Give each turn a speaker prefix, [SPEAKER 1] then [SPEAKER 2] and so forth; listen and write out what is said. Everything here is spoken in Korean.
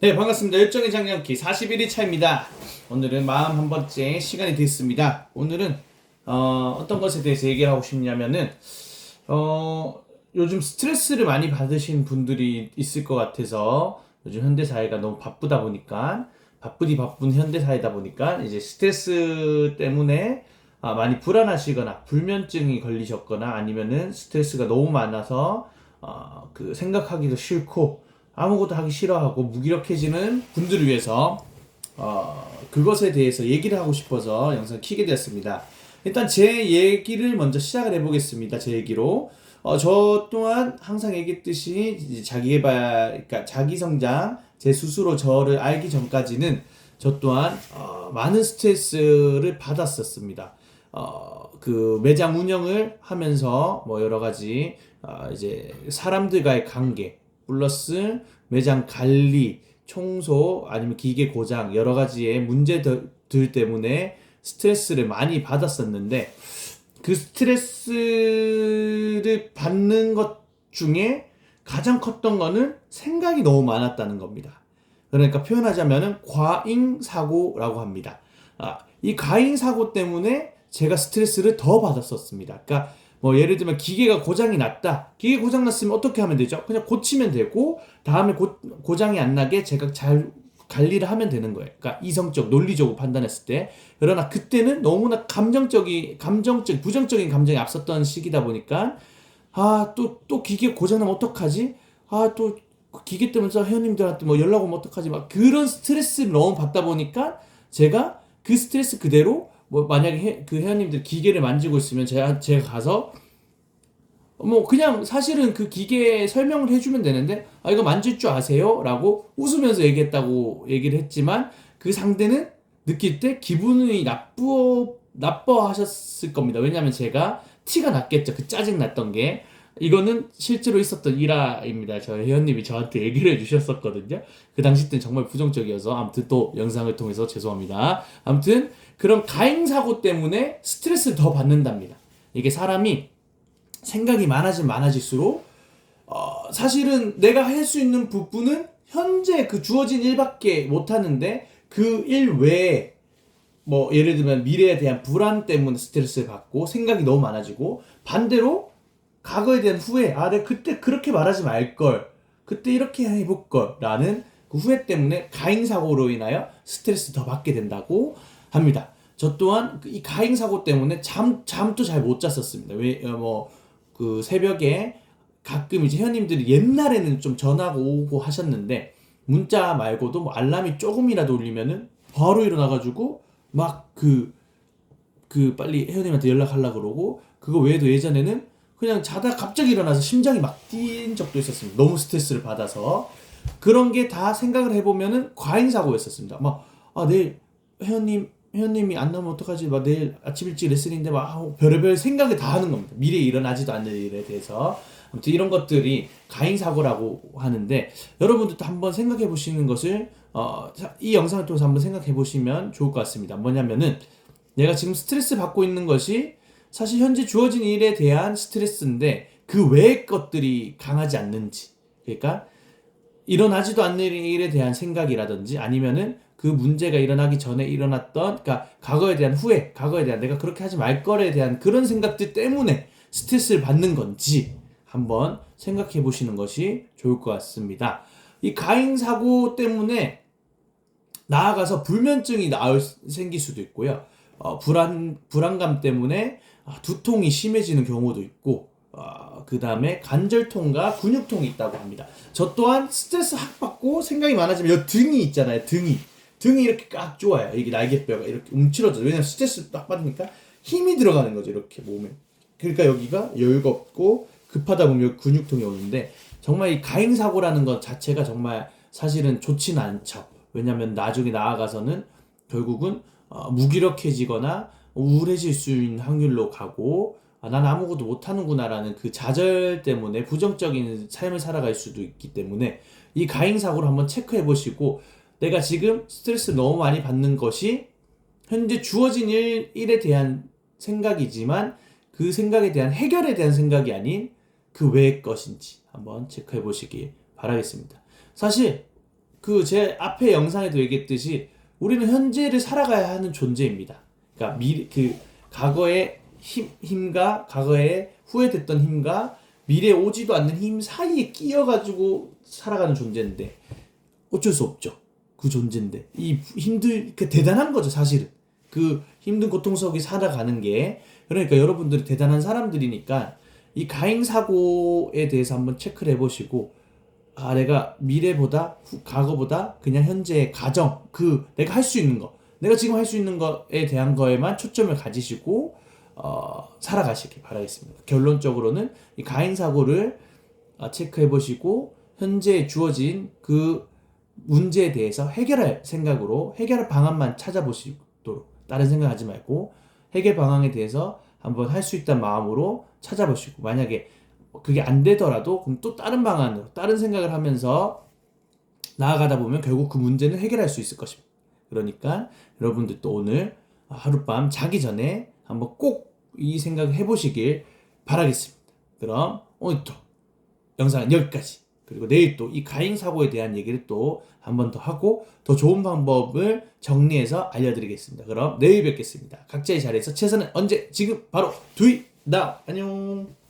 [SPEAKER 1] 네, 반갑습니다. 열정의 장량기 41일 차입니다. 오늘은 41번째 시간이 됐습니다. 오늘은 어떤 것에 대해서 얘기를 하고 싶냐면은 요즘 스트레스를 많이 받으신 분들이 있을 것 같아서 요즘 현대사회가 너무 바쁘다 보니까 바쁜 현대사회다 보니까 이제 스트레스 때문에 많이 불안하시거나 불면증이 걸리셨거나 아니면은 스트레스가 너무 많아서 그 생각하기도 싫고 아무것도 하기 싫어하고 무기력해지는 분들을 위해서 그것에 대해서 얘기를 하고 싶어서 영상 키게 되었습니다. 일단 제 얘기를 먼저 시작을 해보겠습니다. 제 얘기로 저 또한 항상 얘기했듯이 이제 자기개발, 그러니까 자기성장, 제 스스로 저를 알기 전까지는 저 또한 많은 스트레스를 받았었습니다. 그 매장 운영을 하면서 뭐 여러 가지 이제 사람들과의 관계 플러스 매장 관리, 청소 아니면 기계 고장 여러 가지의 문제들 때문에 스트레스를 많이 받았었는데 그 스트레스를 받는 것 중에 가장 컸던 거는 생각이 너무 많았다는 겁니다. 그러니까 표현하자면은 과잉사고라고 합니다. 이 과잉사고 때문에 제가 스트레스를 더 받았었습니다. 그러니까 뭐 예를 들면 기계가 고장이 났다. 기계 고장 났으면 어떻게 하면 되죠? 그냥 고치면 되고 다음에 고장이 안 나게 제가 잘 관리를 하면 되는 거예요. 그러니까 이성적, 논리적으로 판단했을 때. 그러나 그때는 너무나 부정적인 감정이 앞섰던 시기다 보니까 또 기계 고장나면 어떡하지? 또 기계 때문에 회원님들한테 뭐 연락 오면 어떡하지? 막 그런 스트레스를 너무 받다 보니까 제가 그 스트레스 그대로 뭐 만약에 그 회원님들 기계를 만지고 있으면 제가 가서 뭐 그냥 사실은 그 기계 설명을 해주면 되는데 이거 만질 줄 아세요? 라고 웃으면서 얘기를 했지만 그 상대는 느낄 때 기분이 나빠하셨을 겁니다. 왜냐하면 제가 티가 났겠죠. 그 짜증 났던 게. 이거는 실제로 있었던 일화입니다. 저희 회원님이 저한테 얘기를 해주셨었거든요. 그 당시 때는 정말 부정적이어서 아무튼 또 영상을 통해서 죄송합니다. 아무튼 그런 가행사고 때문에 스트레스를 더 받는답니다. 이게 사람이 생각이 많아질수록 사실은 내가 할 수 있는 부분은 현재 그 주어진 일밖에 못 하는데 그 일 외에 뭐 예를 들면 미래에 대한 불안 때문에 스트레스를 받고 생각이 너무 많아지고 반대로 과거에 대한 후회, 내가 그때 그렇게 말하지 말걸, 그때 이렇게 해볼걸, 라는 그 후회 때문에 가행사고로 인하여 스트레스 더 받게 된다고 합니다. 저 또한 이 가행사고 때문에 잠도 잘 못 잤었습니다. 그 새벽에 가끔 이제 회원님들이 옛날에는 좀 전화가 오고 하셨는데, 문자 말고도 뭐 알람이 조금이라도 울리면은 바로 일어나가지고 막 빨리 회원님한테 연락하려고 그러고, 그거 외에도 예전에는 그냥 자다 갑자기 일어나서 심장이 막 뛴 적도 있었습니다. 너무 스트레스를 받아서. 그런 게 다 생각을 해보면은 과잉사고였었습니다. 내일 회원님이 안 나오면 어떡하지? 내일 아침 일찍 레슨인데 별의별 생각을 다 하는 겁니다. 미래에 일어나지도 않는 일에 대해서. 아무튼 이런 것들이 가잉사고라고 하는데 여러분들도 한번 생각해 보시는 것을 이 영상을 통해서 한번 생각해 보시면 좋을 것 같습니다. 뭐냐면은 내가 지금 스트레스 받고 있는 것이 사실 현재 주어진 일에 대한 스트레스인데 그 외의 것들이 강하지 않는지, 그러니까 일어나지도 않는 일에 대한 생각이라든지 아니면은 그 문제가 일어나기 전에 일어났던, 그러니까 과거에 대한 후회, 과거에 대한 내가 그렇게 하지 말 거에 대한 그런 생각들 때문에 스트레스를 받는 건지 한번 생각해 보시는 것이 좋을 것 같습니다. 이 가행 사고 때문에 나아가서 불면증이 생길 수도 있고요. 불안감 때문에 두통이 심해지는 경우도 있고, 그 다음에 관절통과 근육통이 있다고 합니다. 저 또한 스트레스 확 받고 생각이 많아지면 여 등이 있잖아요. 등이 이렇게 꽉 조아요. 이게 날개뼈가 이렇게 움츠러져요. 왜냐면 스트레스 딱 받으니까 힘이 들어가는 거죠. 이렇게 몸에. 그러니까 여기가 여유가 없고 급하다 보면 근육통이 오는데, 정말 이 가행사고라는 것 자체가 정말 사실은 좋지는 않죠. 왜냐면 나중에 나아가서는 결국은 무기력해지거나 우울해질 수 있는 확률로 가고, 난 아무것도 못하는구나라는 그 좌절 때문에 부정적인 삶을 살아갈 수도 있기 때문에 이 가행사고를 한번 체크해 보시고, 내가 지금 스트레스를 너무 많이 받는 것이 현재 주어진 일에 대한 생각이지만 그 생각에 대한 해결에 대한 생각이 아닌 그 외의 것인지 한번 체크해 보시기 바라겠습니다. 사실 그 제 앞에 영상에도 얘기했듯이 우리는 현재를 살아가야 하는 존재입니다. 그러니까 그 과거의 힘과 과거에 후회됐던 힘과 미래에 오지도 않는 힘 사이에 끼어가지고 살아가는 존재인데 어쩔 수 없죠. 그 존재인데 이 그 대단한 거죠, 사실은. 그 힘든 고통 속에 살아가는 게. 그러니까 여러분들이 대단한 사람들이니까 이 가행 사고에 대해서 한번 체크를 해보시고, 아, 내가 미래보다 과거보다 그냥 현재의 가정, 그 내가 할 수 있는 거, 내가 지금 할 수 있는 거에 대한 거에만 초점을 가지시고 살아가시길 바라겠습니다. 결론적으로는 이 가행 사고를 체크해 보시고 현재 주어진 그 문제에 대해서 해결할 생각으로 해결 방안만 찾아보시도록, 다른 생각하지 말고 해결 방안에 대해서 한번 할 수 있다는 마음으로 찾아보시고, 만약에 그게 안 되더라도 그럼 또 다른 방안으로 다른 생각을 하면서 나아가다 보면 결국 그 문제는 해결할 수 있을 것입니다. 그러니까 여러분들 또 오늘 하룻밤 자기 전에 한번 꼭 이 생각을 해보시길 바라겠습니다. 그럼 오늘 또 영상은 여기까지. 그리고 내일 또 이 가행 사고에 대한 얘기를 또 한 번 더 하고 더 좋은 방법을 정리해서 알려드리겠습니다. 그럼 내일 뵙겠습니다. 각자의 자리에서 최선을 언제 지금 바로 do it now. 안녕.